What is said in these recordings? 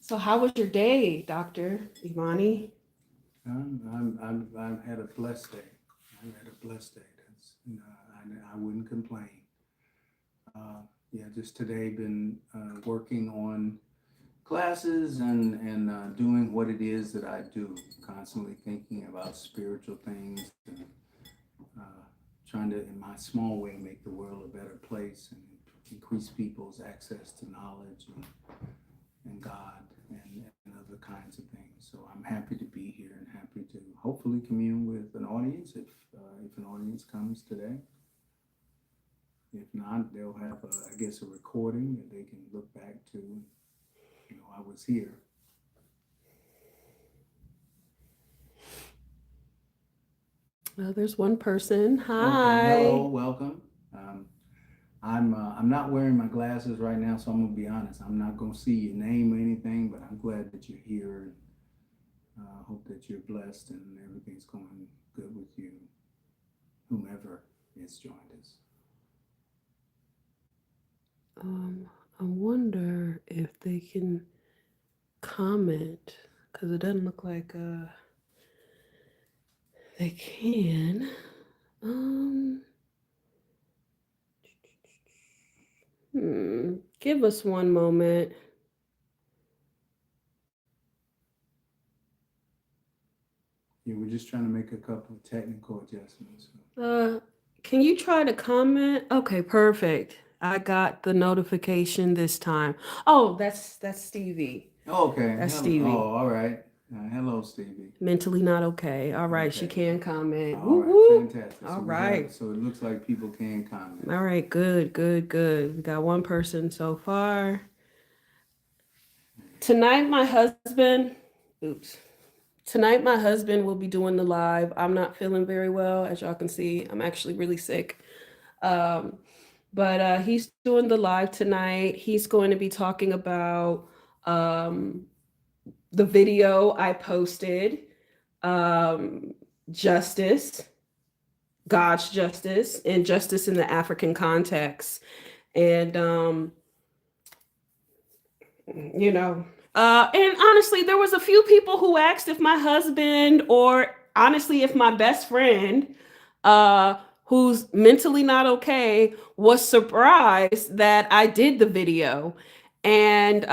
So how was your day, Dr. Imani? I've had a blessed day. I've had a blessed day. That's, I wouldn't complain. Yeah, just today been working on classes and doing what it is that I do. Constantly thinking about spiritual things and uh, trying to, in my small way, make the world a better place and increase people's access to knowledge and God and other kinds of things. So I'm happy to be here and happy to hopefully commune with an audience if an audience comes today. If not, they'll have I guess a recording that they can look back to. I was here. There's one person. Okay, hello, Hi. welcome. Um, I'm not wearing my glasses right now, so I'm gonna be honest. I'm not gonna see your name or anything, but I'm glad that you're here. And hope that you're blessed and everything's going good with you, whomever has joined us. Um, I wonder if they can comment because it doesn't look like they can. Um, Give us one moment. Yeah, we're just trying to make a couple of technical adjustments. Uh, can you try to comment? Okay, perfect. I got the notification this time. Oh, that's Stevie. Okay. That's Hello. Stevie. Oh, all right. Hello, Stevie. Mentally not okay. All right, she Okay. can comment. All Woo right. woo. Fantastic. All So we have. right. So it looks like people can comment. All right, good, good, good. We got one person so far. Tonight, my husband, oops. Tonight, my husband will be doing the live. I'm not feeling very well, as y'all can see. I'm actually really sick. Um, but he's doing the live tonight. He's going to be talking about um, the video I posted, um, justice, God's justice, and justice in the African context. And you know and honestly there was a few people who asked if my husband, or honestly if my best friend, uh who's mentally not okay, was surprised that I did the video. And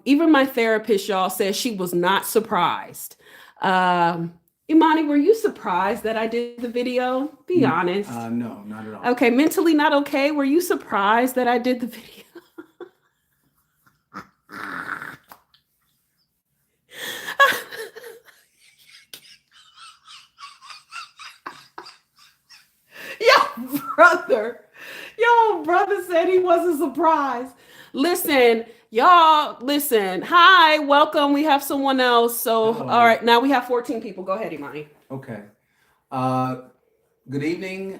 even my therapist, y'all, said she was not surprised. Imani, were you surprised that I did the video? Be honest. No, not at all. Okay, mentally not okay, were you surprised that I did the video? Yo, brother. Yo, brother said he wasn't surprised. Listen, y'all, listen. Hi, welcome. We have someone else. So, all Hello. right, now we have 14 people. Go ahead, Imani. Okay. Uh, Good evening,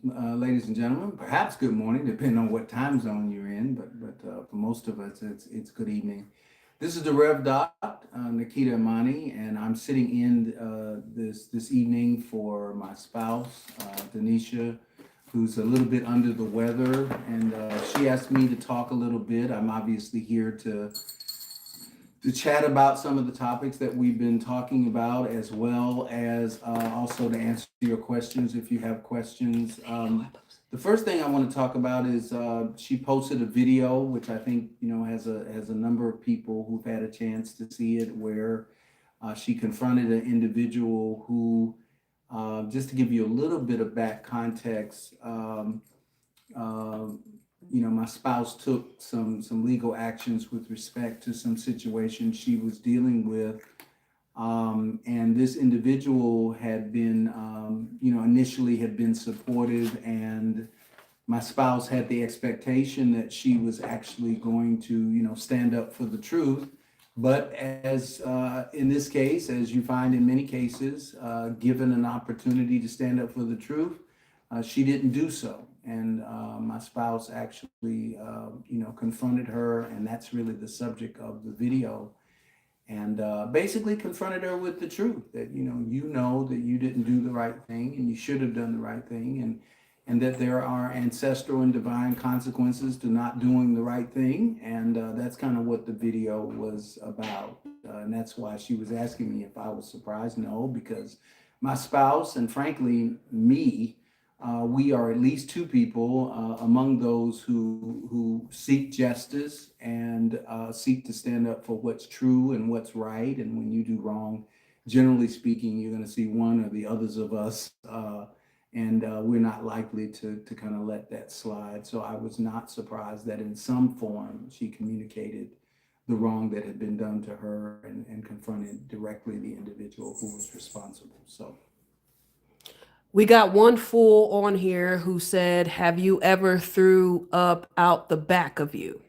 ladies and gentlemen. Perhaps good morning, depending on what time zone you're in. But for most of us, it's good evening. This is the Rev Doc, Nikita Imani, and I'm sitting in this evening for my spouse, Denisha, who's a little bit under the weather, and she asked me to talk a little bit. I'm obviously here to chat about some of the topics that we've been talking about, as well as also to answer your questions if you have questions. The first thing I want to talk about is she posted a video, which I think has a number of people who've had a chance to see it, where she confronted an individual who, just to give you a little bit of back context. Um, my spouse took some legal actions with respect to some situations she was dealing with, and this individual had been, initially had been supportive, and my spouse had the expectation that she was actually going to, stand up for the truth. But as in this case, as you find in many cases, given an opportunity to stand up for the truth, she didn't do so. And my spouse actually, confronted her, and that's really the subject of the video. And basically confronted her with the truth that you know that you didn't do the right thing, and you should have done the right thing, and that there are ancestral and divine consequences to not doing the right thing. And that's kind of what the video was about. And that's why she was asking me if I was surprised. No, because my spouse and frankly, me, we are at least two people among those who seek justice and seek to stand up for what's true and what's right. And when you do wrong, generally speaking, you're going to see one or the others of us, and we're not likely to kind of let that slide. So I was not surprised that in some form she communicated the wrong that had been done to her and confronted directly the individual who was responsible. So We got one fool on here who said, "Have you ever threw up out the back of you?"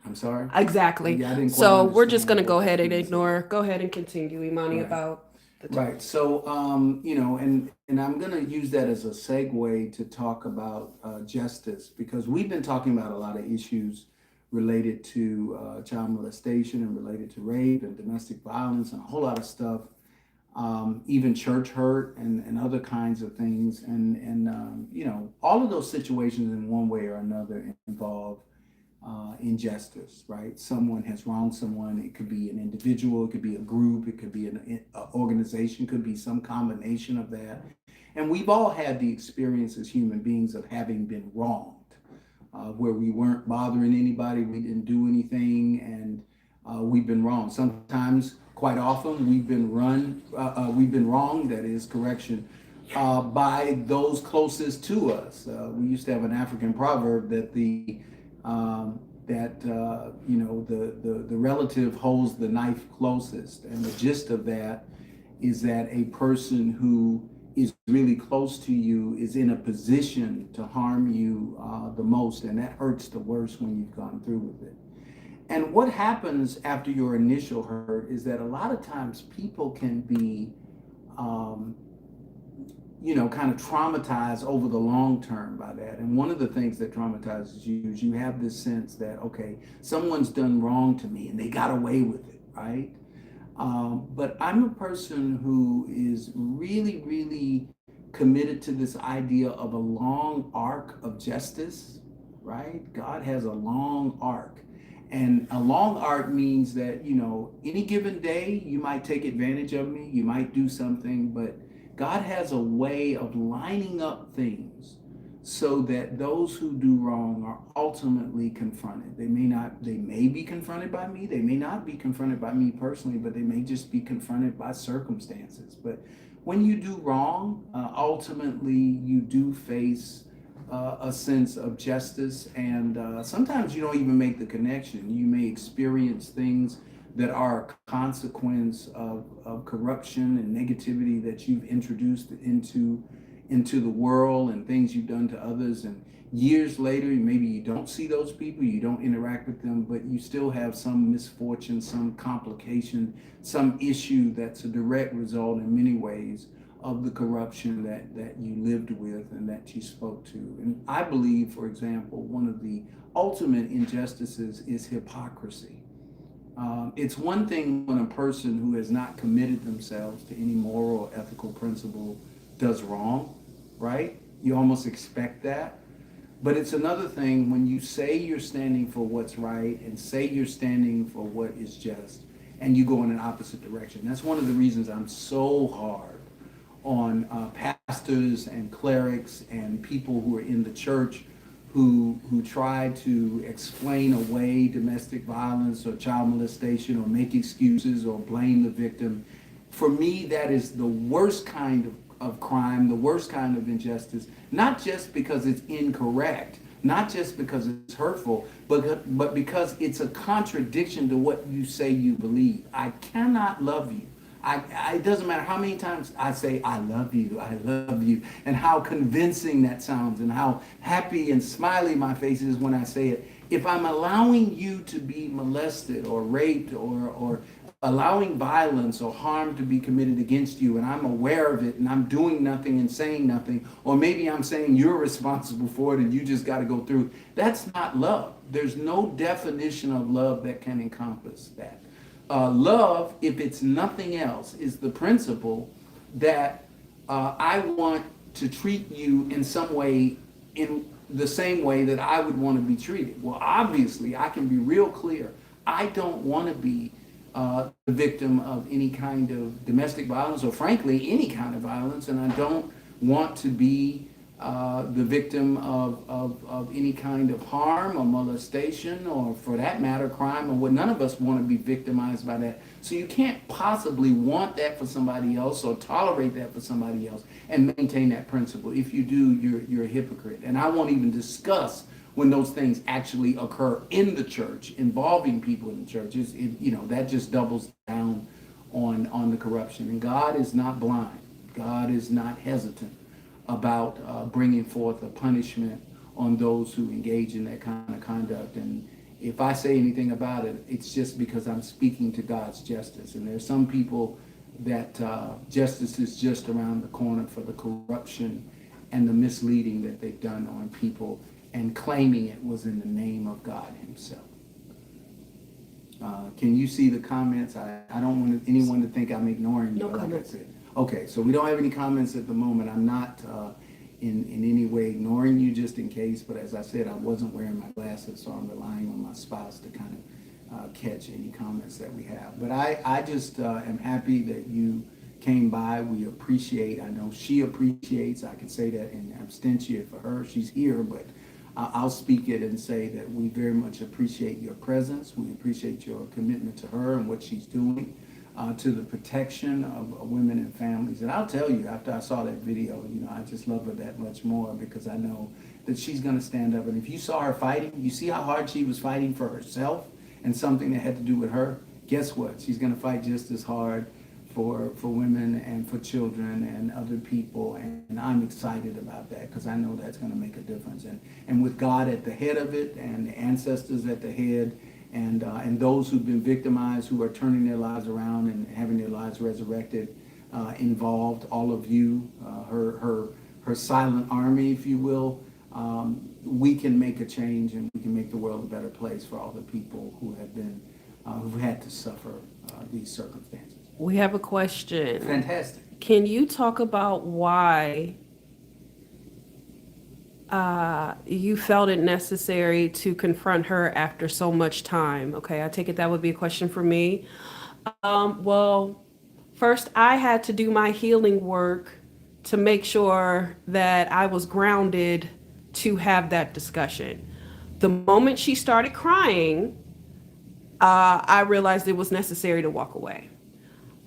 I'm sorry. Exactly. Yeah, I didn't quite So we're just understand gonna go what ahead and he said. ignore. Go ahead and continue, Imani, Right. about the Right. topic. So, and I'm going to use that as a segue to talk about justice because we've been talking about a lot of issues related to child molestation and related to rape and domestic violence and a whole lot of stuff, even church hurt and other kinds of things. And all of those situations in one way or another involve injustice, right? Someone has wronged someone. It could be an individual, it could be a group, it could be an organization, could be some combination of that. And we've all had the experience as human beings of having been wronged, where we weren't bothering anybody, we didn't do anything, and we've been wrong. Sometimes, quite often, we've been wrong. That is correction. By those closest to us. We used to have an African proverb that the relative holds the knife closest, and the gist of that is that a person who is really close to you is in a position to harm you the most, and that hurts the worst when you've gone through with it. And what happens after your initial hurt is that a lot of times people can be um, kind of traumatized over the long term by that. And one of the things that traumatizes you is you have this sense that, okay, someone's done wrong to me and they got away with it, right? But I'm a person who is really, really committed to this idea of a long arc of justice, right? God has a long arc. And a long arc means that, any given day, you might take advantage of me, you might do something, but God has a way of lining up things so that those who do wrong are ultimately confronted. They may be confronted by me, they may not be confronted by me personally, but they may just be confronted by circumstances. But when you do wrong, ultimately you do face a sense of justice, and sometimes you don't even make the connection. You may experience things that are a consequence of corruption and negativity that you've introduced into the world and things you've done to others. And years later, maybe you don't see those people, you don't interact with them, but you still have some misfortune, some complication, some issue that's a direct result in many ways of the corruption that you lived with and that you spoke to. And I believe, for example, one of the ultimate injustices is hypocrisy. It's one thing when a person who has not committed themselves to any moral or ethical principle does wrong, right? You almost expect that. But it's another thing when you say you're standing for what's right and say you're standing for what is just, and you go in an opposite direction. That's one of the reasons I'm so hard on pastors and clerics and people who are in the church who try to explain away domestic violence or child molestation or make excuses or blame the victim. For me, that is the worst kind of crime, the worst kind of injustice, not just because it's incorrect, not just because it's hurtful, but because it's a contradiction to what you say you believe. I cannot love you. It doesn't matter how many times I say, I love you, and how convincing that sounds, and how happy and smiley my face is when I say it. If I'm allowing you to be molested or raped or allowing violence or harm to be committed against you, and I'm aware of it, and I'm doing nothing and saying nothing, or maybe I'm saying you're responsible for it and you just got to go through, that's not love. There's no definition of love that can encompass that. Love, if it's nothing else, is the principle that I want to treat you in some way, in the same way that I would want to be treated. Well, obviously, I can be real clear. I don't want to be the victim of any kind of domestic violence, or frankly, any kind of violence, and I don't want to be the victim of any kind of harm or molestation, or for that matter, crime, or what. None of us want to be victimized by that. So you can't possibly want that for somebody else or tolerate that for somebody else and maintain that principle. If you do, you're a hypocrite. And I won't even discuss when those things actually occur in the church, involving people in the church. That just doubles down on the corruption. And God is not blind. God is not hesitant about bringing forth a punishment on those who engage in that kind of conduct. And if I say anything about it, it's just because I'm speaking to God's justice. And there's some people that justice is just around the corner for the corruption and the misleading that they've done on people, and claiming it was in the name of God himself. Can you see the comments? I don't want anyone to think I'm ignoring you. No like comments. I said. Okay, so we don't have any comments at the moment. I'm not in any way ignoring you, just in case. But as I said, I wasn't wearing my glasses, so I'm relying on my spouse to kind of catch any comments that we have. But I just am happy that you came by. We appreciate, I know she appreciates, I can say that in absentia for her. She's here, but I'll speak it and say that we very much appreciate your presence. We appreciate your commitment to her and what she's doing to the protection of women and families. And I'll tell you, after I saw that video, I just love her that much more, because I know that she's going to stand up. And if you saw her fighting, you see how hard she was fighting for herself and something that had to do with her. Guess what? She's going to fight just as hard for women and for children and other people. And I'm excited about that, because I know that's going to make a difference. And with God at the head of it, and the ancestors at the head, and those who've been victimized, who are turning their lives around and having their lives resurrected, involved, all of you, her silent army, if you will, we can make a change, and we can make the world a better place for all the people who've had to suffer these circumstances. We have a question. Fantastic. Can you talk about why you felt it necessary to confront her after so much time? Okay, I take it that would be a question for me. Well, first, I had to do my healing work to make sure that I was grounded to have that discussion. The moment she started crying, I realized it was necessary to walk away.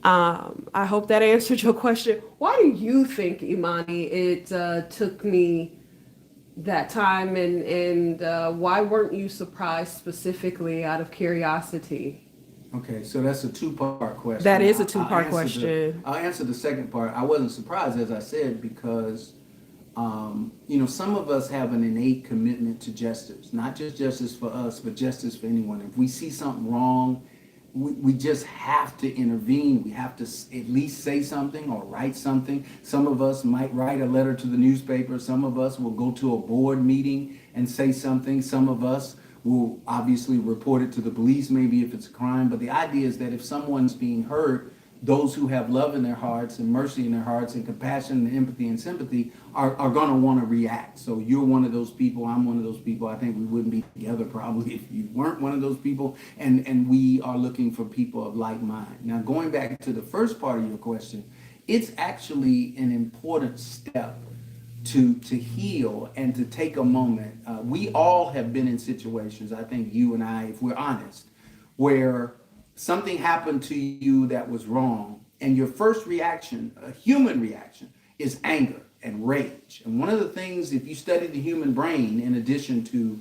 I hope that answered your question. Why do you think, Imani, it took me that time, and why weren't you surprised specifically out of curiosity? Okay, so that's a two-part question. That is a two-part question. I'll answer the second part. I wasn't surprised, as I said, because some of us have an innate commitment to justice, not just justice for us, but justice for anyone. If we see something wrong, we just have to intervene. We have to at least say something or write something. Some of us might write a letter to the newspaper. Some of us will go to a board meeting and say something. Some of us will obviously report it to the police, maybe if it's a crime. But the idea is that if someone's being hurt, those who have love in their hearts and mercy in their hearts and compassion and empathy and sympathy are going to want to react. So you're one of those people. I'm one of those people. I think we wouldn't be together probably if you weren't one of those people. And we are looking for people of like mind. Now, going back to the first part of your question, it's actually an important step to heal and to take a moment. We all have been in situations, I think you and I, if we're honest, where something happened to you that was wrong, and your first reaction, a human reaction, is anger and rage. And one of the things, if you study the human brain, in addition to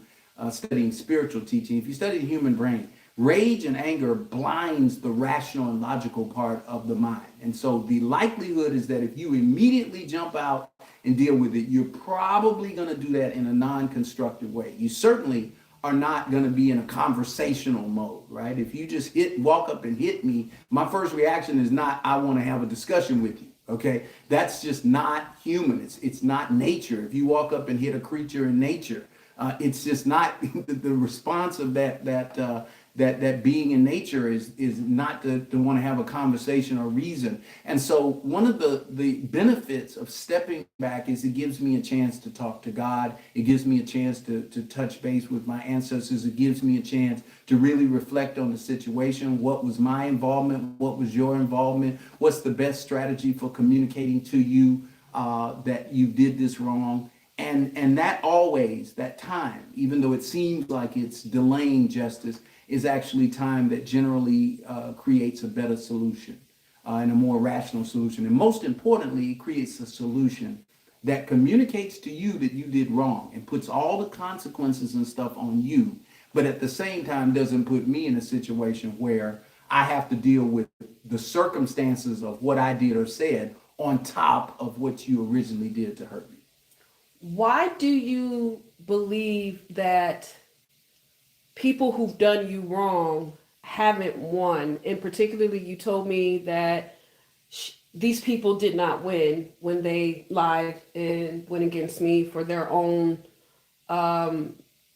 studying spiritual teaching, if you study the human brain, rage and anger blinds the rational and logical part of the mind. And so the likelihood is that if you immediately jump out and deal with it, you're probably going to do that in a non-constructive way. You certainly are not going to be in a conversational mode, right? If you just walk up and hit me, my first reaction is not, I want to have a discussion with you. Okay, that's just not human. It's not nature. If you walk up and hit a creature in nature, it's just not the response of that that being in nature is not to want to have a conversation or reason. And so one of the benefits of stepping back is it gives me a chance to talk to God. It gives me a chance to touch base with my ancestors. It gives me a chance to really reflect on the situation. What was my involvement? What was your involvement? What's the best strategy for communicating to you that you did this wrong? And that always, that time, even though it seems like it's delaying justice, is actually time that generally creates a better solution and a more rational solution. And most importantly, it creates a solution that communicates to you that you did wrong and puts all the consequences and stuff on you, but at the same time doesn't put me in a situation where I have to deal with the circumstances of what I did or said on top of what you originally did to hurt me. Why do you believe that people who've done you wrong haven't won? And particularly, you told me that these people did not win when they lied and went against me for their own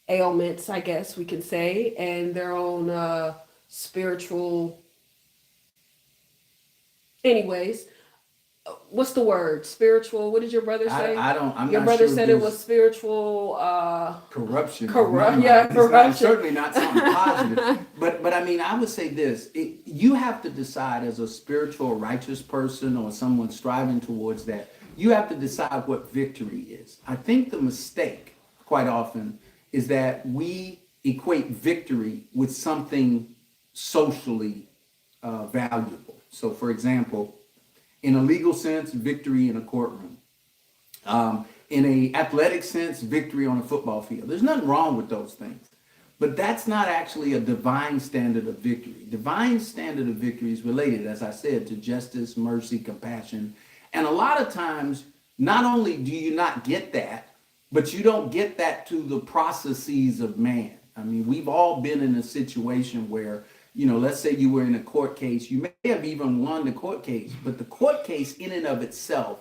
ailments, I guess we can say, and their own spiritual. Anyways, what's the word? Spiritual. What did your brother say? I don't. I'm Your not brother sure if said it was there's spiritual. corruption. Yeah, It's not, corruption. certainly not something positive. But I mean, I would say this: you have to decide as a spiritual, righteous person or someone striving towards that. You have to decide what victory is. I think the mistake, quite often, is that we equate victory with something socially valuable. So, for example, in a legal sense, victory in a courtroom. In a athletic sense, victory on a football field. There's nothing wrong with those things. But that's not actually a divine standard of victory. Divine standard of victory is related, as I said, to justice, mercy, compassion. And a lot of times, not only do you not get that, but you don't get that to the processes of man. I mean, we've all been in a situation where, let's say you were in a court case, you may have even won the court case, but the court case in and of itself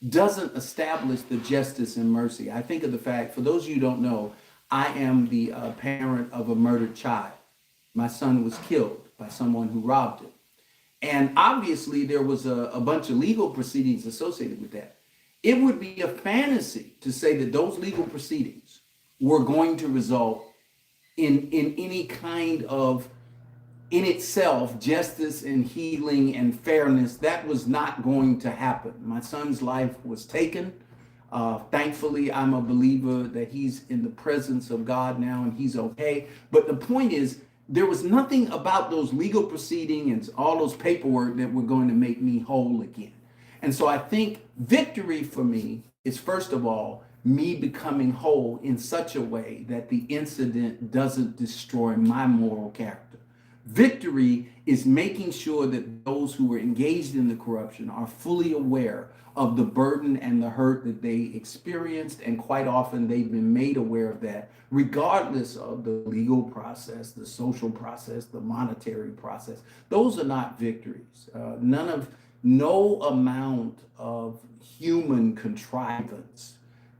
doesn't establish the justice and mercy. I think of the fact, for those of you who don't know, I am the parent of a murdered child. My son was killed by someone who robbed him. And obviously there was a bunch of legal proceedings associated with that. It would be a fantasy to say that those legal proceedings were going to result in any kind of, in itself, justice and healing and fairness. That was not going to happen. My son's life was taken. Thankfully, I'm a believer that he's in the presence of God now and he's okay. But the point is, there was nothing about those legal proceedings and all those paperwork that were going to make me whole again. And so I think victory for me is, first of all, me becoming whole in such a way that the incident doesn't destroy my moral character. Victory is making sure that those who were engaged in the corruption are fully aware of the burden and the hurt that they experienced, and quite often they've been made aware of that, regardless of the legal process, the social process, the monetary process. Those are not victories. No amount of human contrivance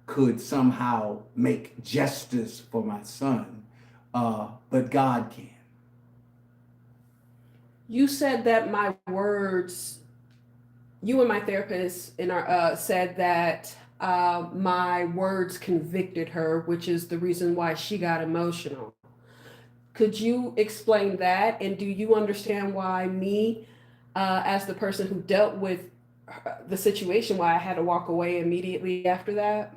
could somehow make justice for my son, but God can. You said that my words, you and my therapist in our said that my words convicted her, which is the reason why she got emotional. Could you explain that? And do you understand why me, as the person who dealt with the situation, why I had to walk away immediately after that?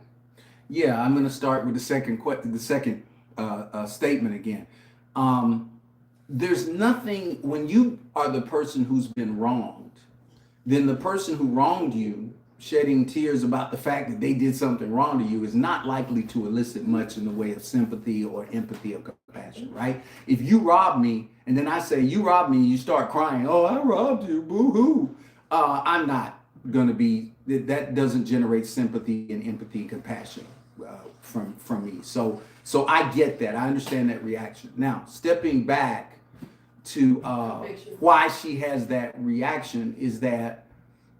Yeah, I'm going to start with the second statement again. Um, there's nothing, when you are the person who's been wronged, then the person who wronged you shedding tears about the fact that they did something wrong to you is not likely to elicit much in the way of sympathy or empathy or compassion, right? If you rob me and then I say, you robbed me, and you start crying, oh, I robbed you, boo-hoo. I'm not going to be, that doesn't generate sympathy and empathy and compassion from me. So I get that. I understand that reaction. Now, stepping back to why she has that reaction is that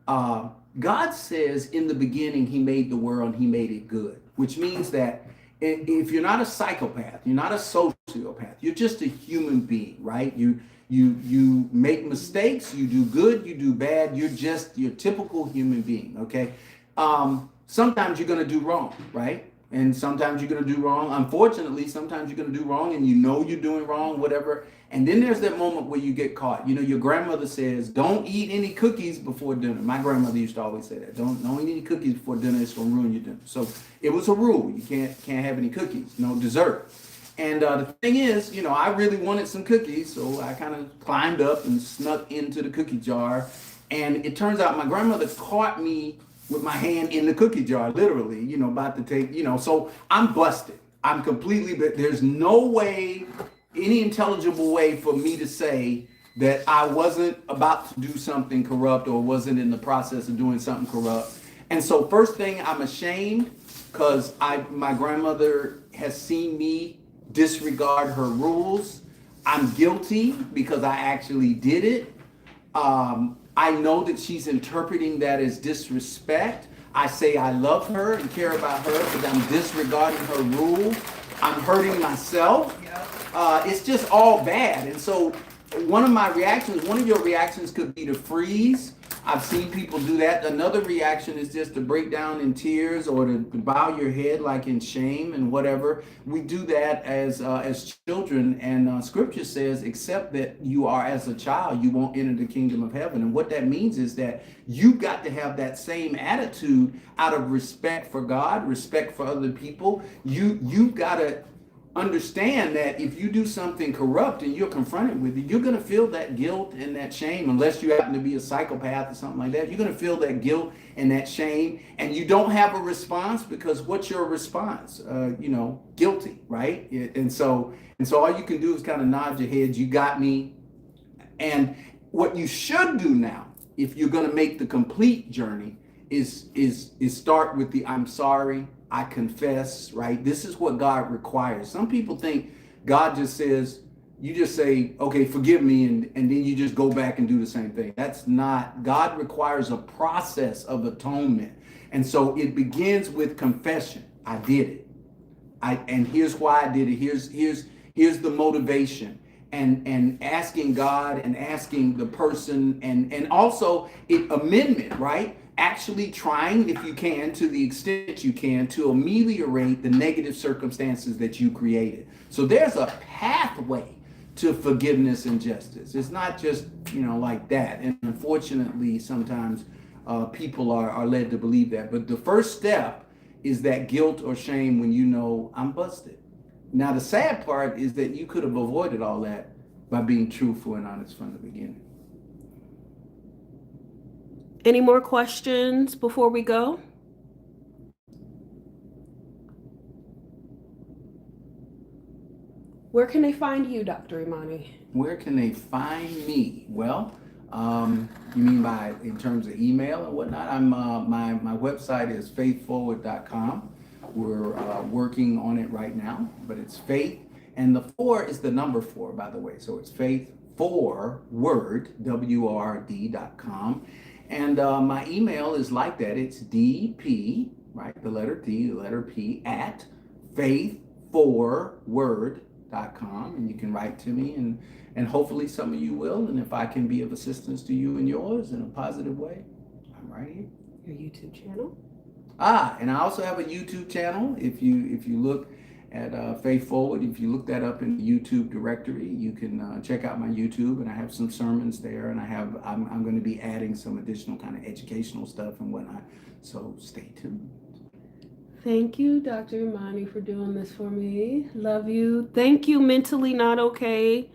God says in the beginning he made the world and he made it good, which means that if you're not a psychopath, you're not a sociopath, you're just a human being, right? You make mistakes, you do good, you do bad, you're just your typical human being, okay? Sometimes you're gonna do wrong, right? And sometimes you're gonna do wrong. Unfortunately, sometimes you're gonna do wrong and you know you're doing wrong, whatever. And then there's that moment where you get caught. You know, your grandmother says, "Don't eat any cookies before dinner." My grandmother used to always say that. Don't eat any cookies before dinner. It's gonna ruin your dinner. So it was a rule. You can't have any cookies, no dessert. And the thing is, you know, I really wanted some cookies, so I kind of climbed up and snuck into the cookie jar. And it turns out my grandmother caught me with my hand in the cookie jar, literally, you know, about to take, you know, so I'm busted. I'm completely, but there's no way, any intelligible way for me to say that I wasn't about to do something corrupt or wasn't in the process of doing something corrupt. And so first thing, I'm ashamed because my grandmother has seen me disregard her rules. I'm guilty because I actually did it. I know that she's interpreting that as disrespect. I say I love her and care about her, but I'm disregarding her rule. I'm hurting myself. It's just all bad. And so one of your reactions could be to freeze. I've seen people do that. Another reaction is just to break down in tears or to bow your head like in shame and whatever. We do that as children, and Scripture says, "Except that you are as a child, you won't enter the kingdom of heaven." And what that means is that you've got to have that same attitude out of respect for God, respect for other people. You've got to understand that if you do something corrupt and you're confronted with it, you're going to feel that guilt and that shame, unless you happen to be a psychopath or something like that. You're going to feel that guilt and that shame, and you don't have a response because what's your response? Guilty, right? And so all you can do is kind of nod your head. You got me. And what you should do now, if you're going to make the complete journey, is start with the "I'm sorry, I confess," right? This is what God requires. Some people think God just says, you just say, "Okay, forgive me," and then you just go back and do the same thing. That's not, God requires a process of atonement. And so it begins with confession. I did it. And here's why I did it. Here's the motivation. And asking God and asking the person, and also amendment, right? Actually trying, if you can, to the extent you can, to ameliorate the negative circumstances that you created. So there's a pathway to forgiveness and justice. It's not just, like that. And unfortunately, sometimes people are led to believe that. But the first step is that guilt or shame when you know I'm busted. Now, the sad part is that you could have avoided all that by being truthful and honest from the beginning. Any more questions before we go? Where can they find you, Dr. Imani? Where can they find me? Well, you mean in terms of email and whatnot? My website is faithforward.com. We're working on it right now, but it's faith, and the 4 is the number 4, by the way. So it's faithforward, WRD.com. And my email is like that. It's DP, right? The letter D, the letter P, at faithforward.com. And you can write to me, and hopefully some of you will. And if I can be of assistance to you and yours in a positive way, I'm right here. Your YouTube channel? And I also have a YouTube channel. If you look at Faith Forward, if you look that up in the YouTube directory, you can check out my YouTube, and I have some sermons there, and I'm going to be adding some additional kind of educational stuff and whatnot. So stay tuned. Thank you, Dr. Imani, for doing this for me. Love you. Thank you, Mentally Not Okay.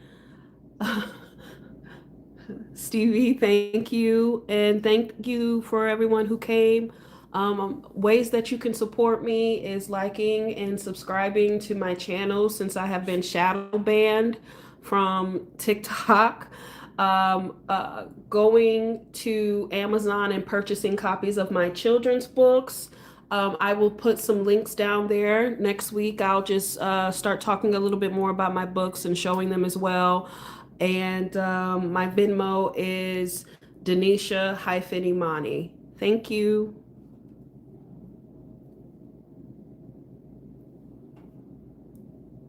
Stevie, thank you. And thank you for everyone who came. Ways that you can support me is liking and subscribing to my channel, since I have been shadow banned from TikTok. Going to Amazon and purchasing copies of my children's books. I will put some links down there. Next week, I'll just start talking a little bit more about my books and showing them as well. And my Venmo is Denisha-Imani. Thank you.